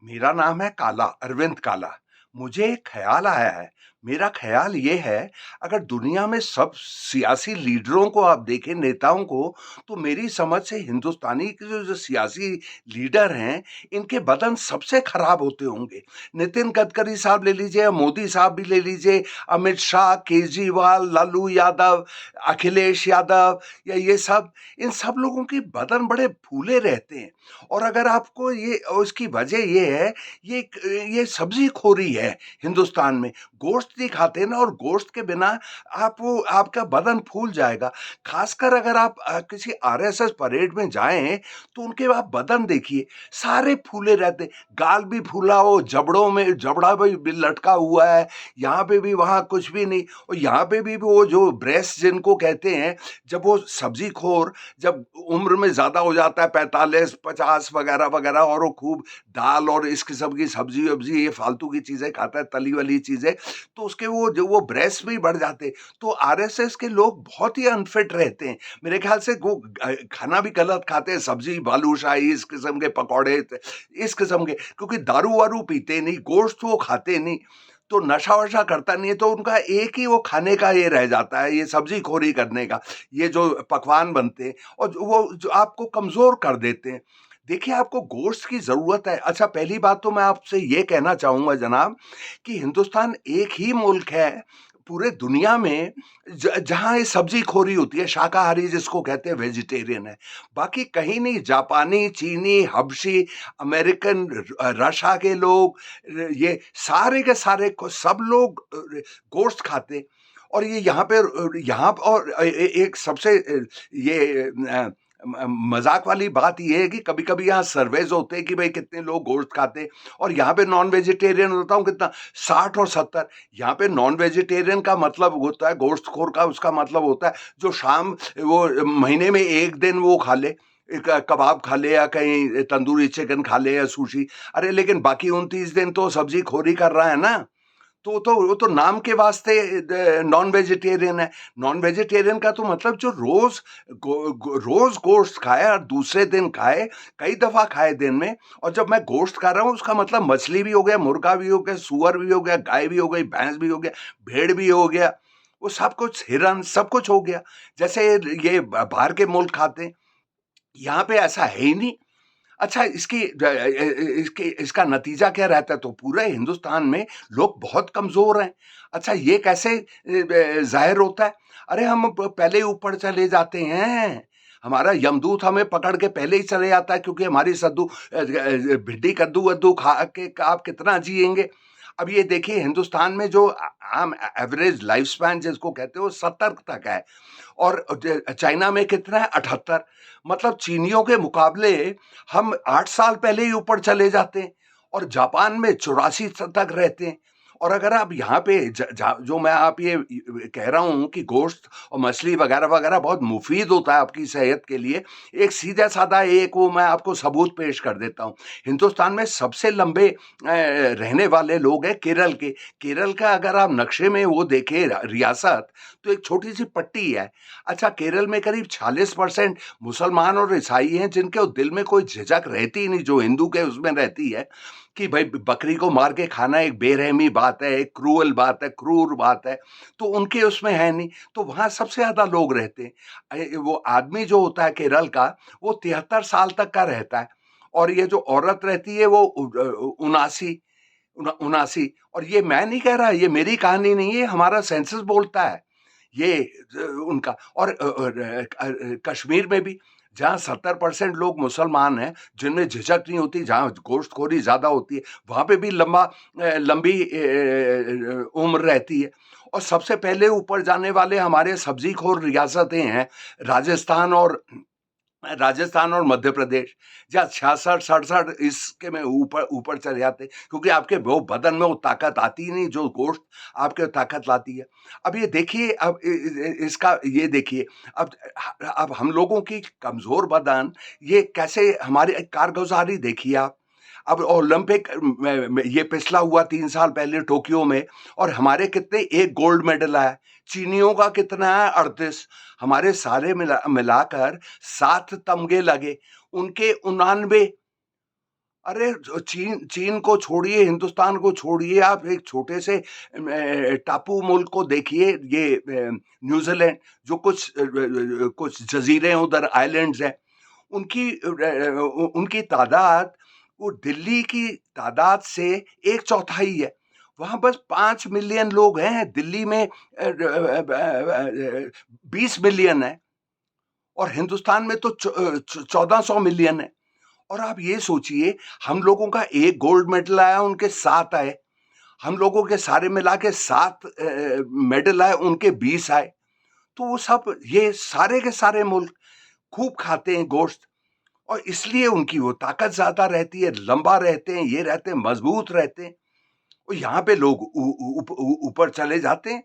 मेरा नाम है काला, अरविंद काला। मुझे एक ख़्याल आया है, मेरा ख़्याल ये है, अगर दुनिया में सब सियासी लीडरों को आप देखें, नेताओं को, तो मेरी समझ से हिंदुस्तानी के जो जो सियासी लीडर हैं, इनके बदन सबसे ख़राब होते होंगे। नितिन गडकरी साहब ले लीजिए या मोदी साहब भी ले लीजिए, अमित शाह, केजरीवाल, लालू यादव, अखिलेश यादव या ये सब, इन सब लोगों के बदन बड़े फूले रहते हैं। और अगर आपको ये उसकी वजह ये है, ये सब्ज़ी-खोरी है हिंदुस्तान में। गोश्त नहीं खाते ना, और गोश्त के बिना आपका बदन फूल जाएगा। ख़ासकर अगर आप किसी आरएसएस परेड में जाएँ, तो उनके आप बदन देखिए, सारे फूले रहते, गाल भी फूला हो, जबड़ों में जबड़ा भी लटका हुआ है, यहाँ पे भी, वहाँ कुछ भी नहीं। और यहाँ पे भी वो जो ब्रेस्ट जिनको कहते हैं, जब वो सब्ज़ी-खोर जब उम्र में ज़्यादा हो जाता है, 45, 50 वगैरह-वगैरह, और वो खूब दाल और इस किस्म की सब्ज़ी-वब्ज़ी, ये फालतू की चीज़ें खाता है, तली-वली चीज़ें, तो उसके वो ब्रेस्ट भी बढ़ जाते। तो आरएसएस के लोग बहुत ही अनफिट रहते हैं। मेरे ख़्याल से वो खाना भी गलत खाते हैं, सब्ज़ी, बालूशाही, इस किस्म के पकौड़े, इस किस्म के, क्योंकि दारू-वारू पीते नहीं, गोश्त वो खाते नहीं, तो नशा-वशा करता नहीं है, तो उनका एक ही वो खाने का ये रह जाता है, ये सब्ज़ी-खोरी करने का। ये जो पकवान बनते हैं, और वो जो आपको कमज़ोर कर देते हैं। देखिए, आपको गोश्त की ज़रूरत है। अच्छा, पहली बात तो मैं आपसे ये कहना चाहूँगा जनाब, कि हिंदुस्तान एक ही मुल्क है पूरे दुनिया में जहाँ ये सब्ज़ी-खोरी होती है, शाकाहारी जिसको कहते हैं, वेजिटेरियन है। बाकी कहीं नहीं, जापानी, चीनी, हबशी, अमेरिकन, रशिया के लोग, ये सारे के सारे को सब लोग गोश्त खाते हैं। और ये यहाँ पे यहाँ और एक सबसे ये मज़ाक वाली बात ये है कि कभी-कभी यहाँ सर्वेज़ होते हैं कि भई कितने लोग गोश्त खाते हैं, और यहाँ पे नॉन वेजिटेरियन होता हूँ कितना, 60 और 70। यहाँ पे नॉन वेजिटेरियन का मतलब होता है, गोश्तखोर का उसका मतलब होता है, जो शाम वो महीने में 1 दिन वो खा ले, एक कबाब खा ले, या कहीं तंदूरी चिकन खा ले, या सुशी। अरे लेकिन बाकी 29 दिन तो सब्ज़ी-खोरी कर रहा है ना। तो वो तो नाम के वास्ते नॉन वेजिटेरियन है। नॉन वेजिटेरियन का तो मतलब जो रोज़ गोश्त खाए और दूसरे दिन खाए, कई दफ़ा खाए दिन में। और जब मैं गोश्त खा रहा हूँ, उसका मतलब मछली भी हो गया, मुर्गा भी हो गया, सूअर भी हो गया, गाय भी हो गई, भैंस भी हो गया, भेड़ भी हो गया, वो सब कुछ, हिरन, सब कुछ हो गया। जैसे ये बाहर के मुल्क खाते हैं, यहाँ पे ऐसा है ही नहीं। अच्छा, इसका नतीजा क्या रहता है? तो पूरे हिंदुस्तान में लोग बहुत कमज़ोर हैं। अच्छा, ये कैसे ज़ाहिर होता है? अरे हम पहले ही ऊपर चले जाते हैं। हमारा यमदूत हमें पकड़ के पहले ही चले जाता है, क्योंकि हमारी भिड्डी कद्दू-वद्दू खा के आप कितना जिएँगे? अब ये देखिए, हिंदुस्तान में जो आम एवरेज लाइफ स्पैन जिसको कहते हैं, वो 70 तक है। और चाइना में कितना है? 78। मतलब चीनियों के मुकाबले हम 8 साल पहले ही ऊपर चले जाते हैं, और जापान में 84 तक रहते हैं। और अगर आप यहाँ पे जो मैं आप ये कह रहा हूँ कि गोश्त और मछली वगैरह-वगैरह बहुत मुफ़ीद होता है आपकी सेहत के लिए, एक सीधा-साधा एक वो मैं आपको सबूत पेश कर देता हूँ। हिंदुस्तान में सबसे लंबे रहने वाले लोग हैं केरल के। केरल का अगर आप नक्शे में वो देखें रियासत, तो एक छोटी-सी पट्टी है। अच्छा, केरल में करीब 46% मुसलमान और ईसाई हैं, जिनके दिल में कोई झिझक रहती ही नहीं, जो हिंदू के उसमें रहती है, कि भाई बकरी को मार के खाना एक बेरहमी बात है, एक क्रूअल बात है, क्रूर बात है, तो उनके उसमें है नहीं। तो वहाँ सबसे ज़्यादा लोग रहते हैं। वो आदमी जो होता है केरल का, वो 73 साल तक का रहता है, और ये जो औरत रहती है वो 79। और ये मैं नहीं कह रहा, ये मेरी कहानी नहीं है, हमारा सेंसस बोलता है। ये उनका, और कश्मीर में भी, जहाँ 70% लोग मुसलमान हैं, जिनमें झिझक नहीं होती, जहाँ गोश्तखोरी ज़्यादा होती है, वहाँ पे भी लंबी उम्र रहती है। और सबसे पहले ऊपर जाने वाले हमारे सब्ज़ी-खोर रियासतें हैं, राजस्थान और मध्य प्रदेश, जहाँ 66-67 इसके में ऊपर ऊपर चले जाते हैं, क्योंकि आपके वो बदन में वो ताकत आती ही नहीं, जो गोश्त आपके ताकत लाती है। अब ये देखिए, अब इसका ये देखिए, अब अब हम लोगों की कमज़ोर बदन, ये कैसे हमारी कारगुज़ारी देखिए आप। अब ओलंपिक में ये पिछला हुआ 3 साल पहले टोक्यो में, और हमारे कितने, 1 गोल्ड मेडल आया। चीनियों का कितना है? 38। हमारे सारे मिलाकर 7 तमगे लगे, उनके 99। अरे चीन चीन को छोड़िए, हिंदुस्तान को छोड़िए, आप एक छोटे से टापू मुल्क को देखिए, ये न्यूजीलैंड, जो कुछ जजीरे हैं उधर, आइलैंड्स हैं, उनकी तादाद वो दिल्ली की तादाद से एक चौथाई है। वहां बस 5 मिलियन लोग हैं, दिल्ली में 20 मिलियन है, और हिंदुस्तान में तो 1400 मिलियन है। और आप ये सोचिए, हम लोगों का एक गोल्ड मेडल आया, उनके 7 आए। हम लोगों के सारे मिला के 7 मेडल आए, उनके 20 आए। तो वो सब, ये सारे के सारे मुल्क खूब खाते हैं गोश्त, और इसलिए उनकी वो ताकत ज्यादा रहती है, लंबा रहते हैं, ये रहते हैं, मजबूत रहते हैं। और यहाँ पे लोग ऊपर चले जाते हैं,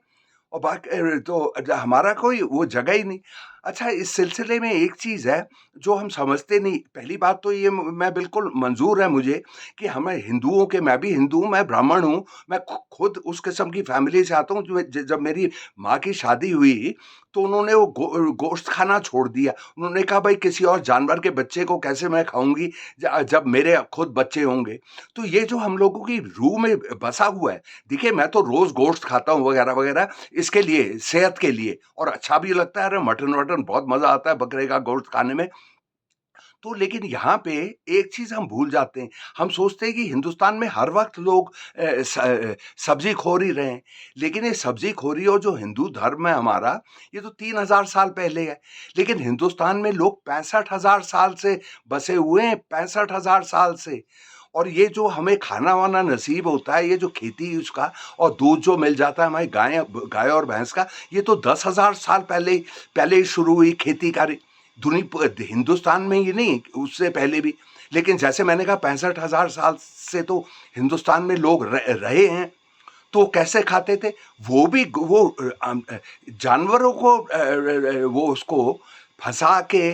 और बाकी तो हमारा कोई वो जगह ही नहीं। अच्छा, इस सिलसिले में एक चीज़ है जो हम समझते नहीं। पहली बात तो ये, मैं बिल्कुल मंजूर है मुझे कि हमें हिंदुओं के, मैं भी हिंदू हूँ, मैं ब्राह्मण हूँ, मैं खुद उस किस्म की फैमिली से आता हूँ। जब मेरी माँ की शादी हुई, तो उन्होंने वो गोश्त खाना छोड़ दिया। उन्होंने कहा, भाई किसी और जानवर के बच्चे को कैसे मैं खाऊंगी जब मेरे खुद बच्चे होंगे। तो ये जो हम लोगों की रूह में बसा हुआ है, देखिए मैं तो रोज गोश्त खाता हूँ वगैरह वगैरह, इसके लिए, सेहत के लिए, और अच्छा भी लगता है। अरे मटन वटन बहुत मजा आता है बकरे का गोश्त खाने में। तो लेकिन यहाँ पे एक चीज हम भूल जाते हैं। हम सोचते हैं कि हिंदुस्तान में हर वक्त लोग सब्जी खोर ही रहे हैं। लेकिन ये सब्जी खोरी, और जो हिंदू धर्म है हमारा, ये तो 3000 साल पहले है। लेकिन हिंदुस्तान में लोग 65,000 साल से बसे हुए हैं, 65,000 साल से। और ये जो हमें खाना वाना नसीब होता है, ये जो खेती उसका, और दूध जो मिल जाता है हमारी गाय और भैंस का, ये तो 10,000 साल पहले ही शुरू हुई खेती कार्य हिंदुस्तान में ही नहीं, उससे पहले भी। लेकिन जैसे मैंने कहा, 65,000 साल से तो हिंदुस्तान में लोग रहे हैं। तो कैसे खाते थे? वो भी जानवरों को वो उसको फंसा के,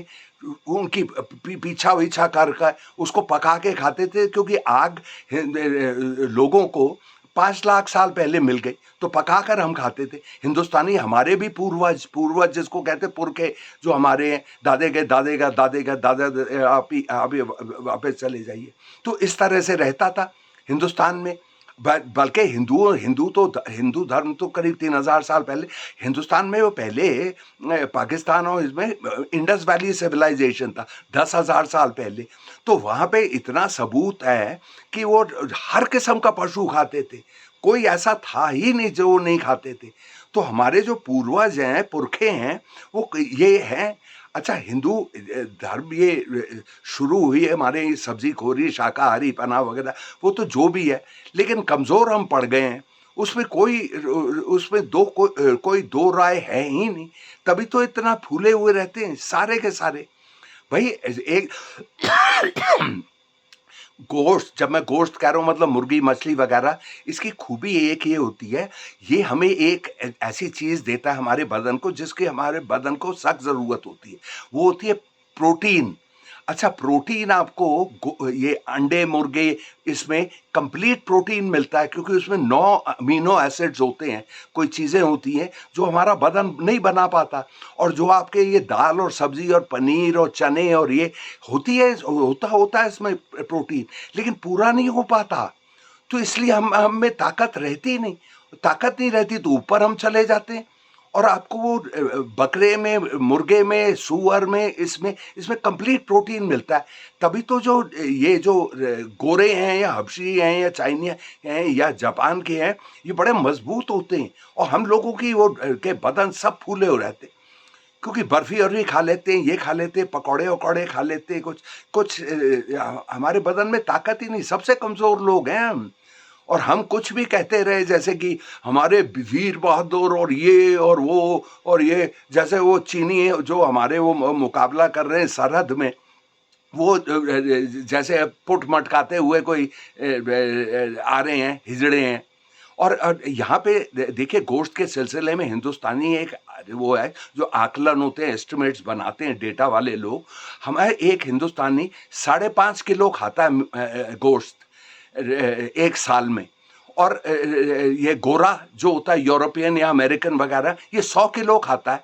उनकी पीछा वीछा कर उसको पका के खाते थे, क्योंकि आग लोगों को 5 लाख साल पहले मिल गई, तो पकाकर हम खाते थे। हिंदुस्तानी हमारे भी पूर्वज पूर्वज जिसको कहते पुरखे, जो हमारे हैं, दादे के दादे का दादे का दादा, आप ही वापस चले जाइए। तो इस तरह से रहता था हिंदुस्तान में। बल्कि हिंदू धर्म तो करीब 3000 साल पहले हिंदुस्तान में, वो पहले पाकिस्तान और इसमें इंडस वैली सिविलाइजेशन था 10,000 साल पहले। तो वहां पे इतना सबूत है कि वो हर किस्म का पशु खाते थे, कोई ऐसा था ही नहीं जो नहीं खाते थे। तो हमारे जो पूर्वज हैं, पुरखे हैं, वो ये हैं। अच्छा, हिंदू धर्म ये शुरू हुई है हमारे सब्जी खोरी, शाकाहारी पना वगैरह, वो तो जो भी है, लेकिन कमजोर हम पड़ गए हैं। उसमें कोई दो राय है ही नहीं। तभी तो इतना फूले हुए रहते हैं सारे के सारे। भाई एक गोश्त, जब मैं गोश्त कह रहा हूँ मतलब मुर्गी मछली वगैरह, इसकी खूबी एक ये होती है, ये हमें एक ऐसी चीज देता है हमारे बदन को, जिसकी हमारे बदन को सख्त जरूरत होती है। वो होती है प्रोटीन। अच्छा, प्रोटीन आपको ये अंडे मुर्गे, इसमें कंप्लीट प्रोटीन मिलता है, क्योंकि उसमें 9 अमीनो एसिड्स होते हैं, कोई चीज़ें होती हैं जो हमारा बदन नहीं बना पाता। और जो आपके ये दाल और सब्जी और पनीर और चने और ये होती है, होता है इसमें प्रोटीन, लेकिन पूरा नहीं हो पाता। तो इसलिए हम में ताकत रहती नहीं। ताकत नहीं रहती तो ऊपर हम चले जाते हैं। और आपको वो बकरे में, मुर्गे में, सुअर में, इसमें कंप्लीट प्रोटीन मिलता है। तभी तो जो ये जो गोरे हैं या हबशी हैं या चाइनीज हैं या जापान के हैं, ये बड़े मजबूत होते हैं। और हम लोगों की वो के बदन सब फूले हो रहते हैं, क्योंकि बर्फी वर्फी खा लेते हैं, ये खा लेते हैं, पकौड़े वकौड़े खा लेते हैं, कुछ कुछ हमारे बदन में ताकत ही नहीं। सबसे कमजोर लोग हैं हम। और हम कुछ भी कहते रहे, जैसे कि हमारे वीर बहादुर और ये और वो और ये, जैसे वो चीनी है जो हमारे वो मुकाबला कर रहे हैं सरहद में, वो जैसे पुट मटकाते हुए कोई आ रहे हैं, हिजड़े हैं। और यहाँ पे देखिए, गोश्त के सिलसिले में हिंदुस्तानी एक वो है, जो आकलन होते हैं, एस्टिमेट्स बनाते हैं डेटा वाले लोग। हमारे एक हिंदुस्तानी 5.5 किलो खाता है गोश्त एक साल में। और ये गोरा जो होता है, यूरोपियन या अमेरिकन वगैरह, ये 100 किलो खाता है।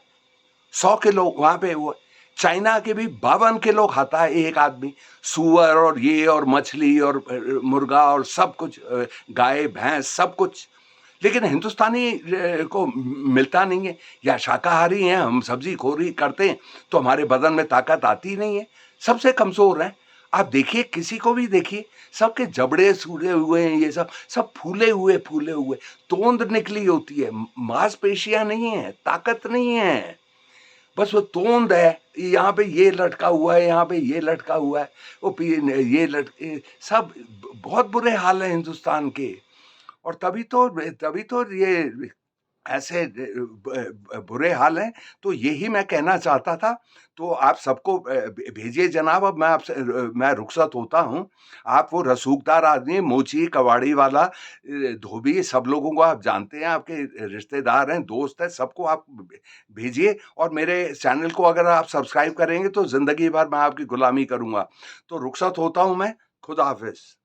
100 किलो वहां पे वो। चाइना के भी 52 किलो खाता है एक आदमी, सूअर और ये और मछली और मुर्गा और सब कुछ, गाय भैंस सब कुछ। लेकिन हिंदुस्तानी को मिलता नहीं है, या शाकाहारी हैं हम, सब्जी-खोरी करते हैं, तो हमारे बदन में ताकत आती नहीं है, सबसे कमज़ोर हैं। आप देखिए, किसी को भी देखिए, सबके जबड़े सूखे हुए हैं, ये सब फूले हुए, तोंद निकली होती है, मांसपेशियाँ नहीं हैं, ताकत नहीं है, बस वो तोंद है, यहाँ पे ये लटका हुआ है, यहाँ पे ये लटका हुआ है, वो पी ये लट सब बहुत बुरे हाल हैं हिंदुस्तान के। और तभी तो ये ऐसे बुरे हाल हैं, तो यही मैं कहना चाहता था। तो आप सबको भेजिए जनाब, अब मैं रुखसत होता हूँ। आप वो रसूखदार आदमी, मोची, कबाड़ी वाला, धोबी, सब लोगों को आप जानते हैं, आपके रिश्तेदार हैं, दोस्त हैं, सबको आप भेजिए। और मेरे चैनल को अगर आप सब्सक्राइब करेंगे तो ज़िंदगी भर मैं आपकी गुलामी करूँगा। तो रुखसत होता हूँ मैं, खुदा हाफ़िज़।